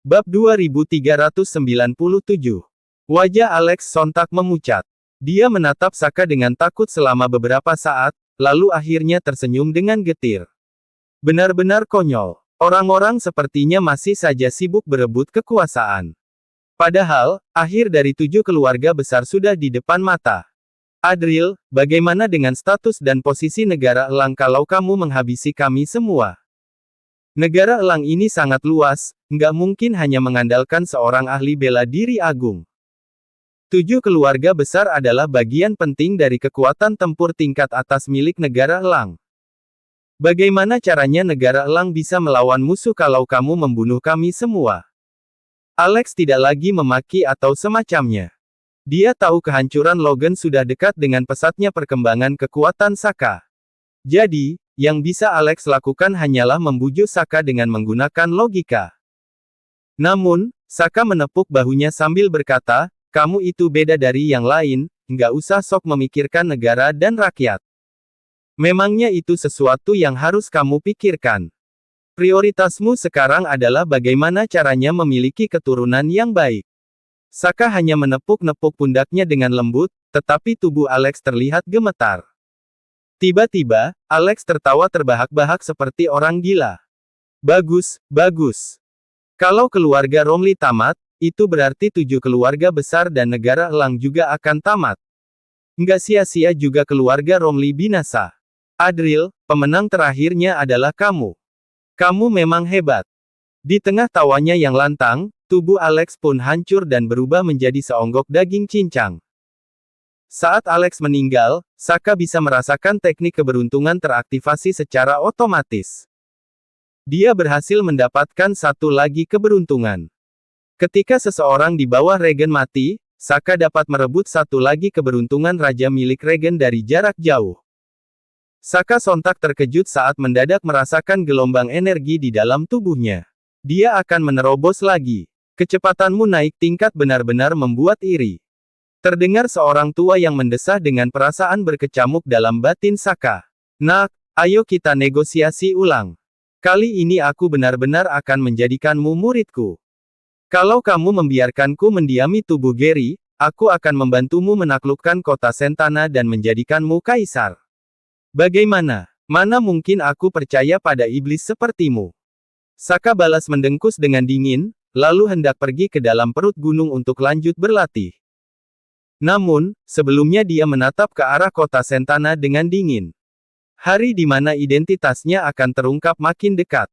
Bab 2397. Wajah Alex sontak memucat. Dia menatap Saka dengan takut selama beberapa saat, lalu akhirnya tersenyum dengan getir. Benar-benar konyol. Orang-orang sepertinya masih saja sibuk berebut kekuasaan. Padahal, akhir dari 7 keluarga besar sudah di depan mata. Adril, bagaimana dengan status dan posisi negara Elang kalau kamu menghabisi kami semua? Negara Elang ini sangat luas, nggak mungkin hanya mengandalkan seorang ahli bela diri agung. 7 keluarga besar adalah bagian penting dari kekuatan tempur tingkat atas milik negara Elang. Bagaimana caranya negara Elang bisa melawan musuh kalau kamu membunuh kami semua? Alex tidak lagi memaki atau semacamnya. Dia tahu kehancuran Logan sudah dekat dengan pesatnya perkembangan kekuatan Saka. Jadi, yang bisa Alex lakukan hanyalah membujuk Saka dengan menggunakan logika. Namun, Saka menepuk bahunya sambil berkata, kamu itu beda dari yang lain, nggak usah sok memikirkan negara dan rakyat. Memangnya itu sesuatu yang harus kamu pikirkan. Prioritasmu sekarang adalah bagaimana caranya memiliki keturunan yang baik. Saka hanya menepuk-nepuk pundaknya dengan lembut, tetapi tubuh Alex terlihat gemetar. Tiba-tiba, Alex tertawa terbahak-bahak seperti orang gila. Bagus, bagus. Kalau keluarga Romley tamat, itu berarti 7 keluarga besar dan negara Elang juga akan tamat. Nggak sia-sia juga keluarga Romley binasa. Adril, pemenang terakhirnya adalah kamu. Kamu memang hebat. Di tengah tawanya yang lantang, tubuh Alex pun hancur dan berubah menjadi seonggok daging cincang. Saat Alex meninggal, Saka bisa merasakan teknik keberuntungan teraktivasi secara otomatis. Dia berhasil mendapatkan satu lagi keberuntungan. Ketika seseorang di bawah regen mati, Saka dapat merebut satu lagi keberuntungan raja milik regen dari jarak jauh. Saka sontak terkejut saat mendadak merasakan gelombang energi di dalam tubuhnya. Dia akan menerobos lagi. Kecepatanmu naik tingkat benar-benar membuat iri. Terdengar seorang tua yang mendesah dengan perasaan berkecamuk dalam batin Saka. Nak, ayo kita negosiasi ulang. Kali ini aku benar-benar akan menjadikanmu muridku. Kalau kamu membiarkanku mendiami tubuh Gary, aku akan membantumu menaklukkan kota Sentana dan menjadikanmu kaisar. Bagaimana? Mana mungkin aku percaya pada iblis sepertimu? Saka balas mendengkus dengan dingin, lalu hendak pergi ke dalam perut gunung untuk lanjut berlatih. Namun, sebelumnya dia menatap ke arah kota Sentana dengan dingin. Hari di mana identitasnya akan terungkap makin dekat.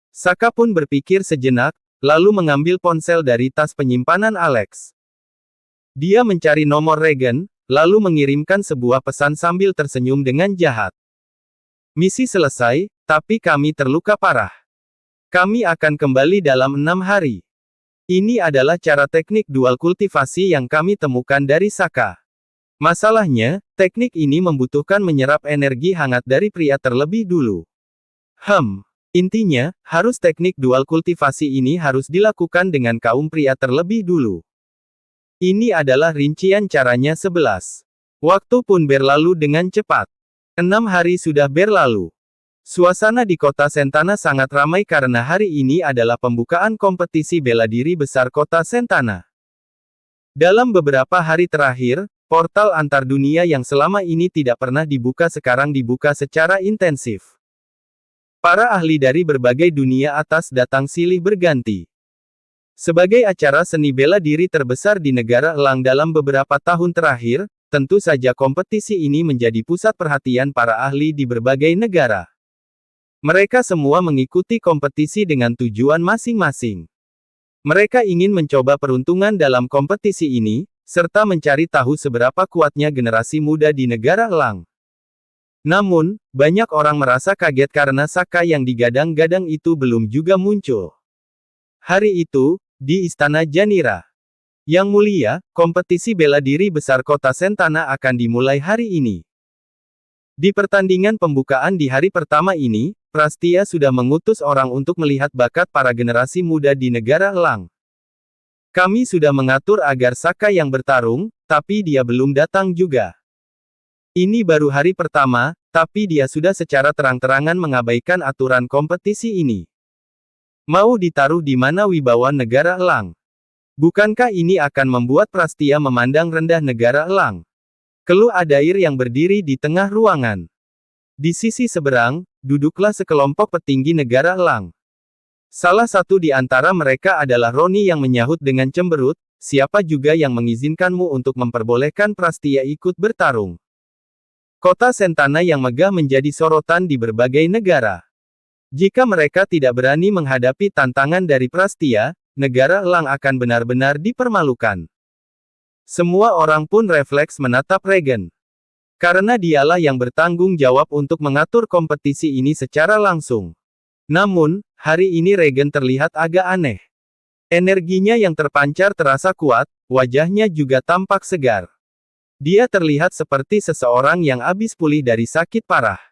Saka pun berpikir sejenak, lalu mengambil ponsel dari tas penyimpanan Alex. Dia mencari nomor regen, lalu mengirimkan sebuah pesan sambil tersenyum dengan jahat. Misi selesai, tapi kami terluka parah. Kami akan kembali dalam 6 hari. Ini adalah cara teknik dual kultivasi yang kami temukan dari Saka. Masalahnya, teknik ini membutuhkan menyerap energi hangat dari pria terlebih dulu. Intinya, harus teknik dual kultivasi ini harus dilakukan dengan kaum pria terlebih dulu. Ini adalah rincian caranya 11. Waktu pun berlalu dengan cepat. 6 hari sudah berlalu. Suasana di kota Sentana sangat ramai karena hari ini adalah pembukaan kompetisi bela diri besar kota Sentana. Dalam beberapa hari terakhir, portal antar dunia yang selama ini tidak pernah dibuka sekarang dibuka secara intensif. Para ahli dari berbagai dunia atas datang silih berganti. Sebagai acara seni bela diri terbesar di negara Elang dalam beberapa tahun terakhir, tentu saja kompetisi ini menjadi pusat perhatian para ahli di berbagai negara. Mereka semua mengikuti kompetisi dengan tujuan masing-masing. Mereka ingin mencoba peruntungan dalam kompetisi ini, serta mencari tahu seberapa kuatnya generasi muda di negara Elang. Namun, banyak orang merasa kaget karena Saka yang digadang-gadang itu belum juga muncul. Hari itu, di Istana Janira. Yang mulia, kompetisi bela diri besar kota Sentana akan dimulai hari ini. Di pertandingan pembukaan di hari pertama ini, Prastia sudah mengutus orang untuk melihat bakat para generasi muda di negara Elang. Kami sudah mengatur agar Saka yang bertarung, tapi dia belum datang juga. Ini baru hari pertama, tapi dia sudah secara terang-terangan mengabaikan aturan kompetisi ini. Mau ditaruh di mana wibawa negara Elang? Bukankah ini akan membuat Prastia memandang rendah negara Elang? Keluh Adair yang berdiri di tengah ruangan. Di sisi seberang, duduklah sekelompok petinggi negara Elang. Salah satu di antara mereka adalah Roni yang menyahut dengan cemberut, siapa juga yang mengizinkanmu untuk memperbolehkan Prastia ikut bertarung? Kota Sentana yang megah menjadi sorotan di berbagai negara. Jika mereka tidak berani menghadapi tantangan dari Prastia, negara Elang akan benar-benar dipermalukan. Semua orang pun refleks menatap Regen. Karena dialah yang bertanggung jawab untuk mengatur kompetisi ini secara langsung. Namun, hari ini Regen terlihat agak aneh. Energinya yang terpancar terasa kuat, wajahnya juga tampak segar. Dia terlihat seperti seseorang yang habis pulih dari sakit parah.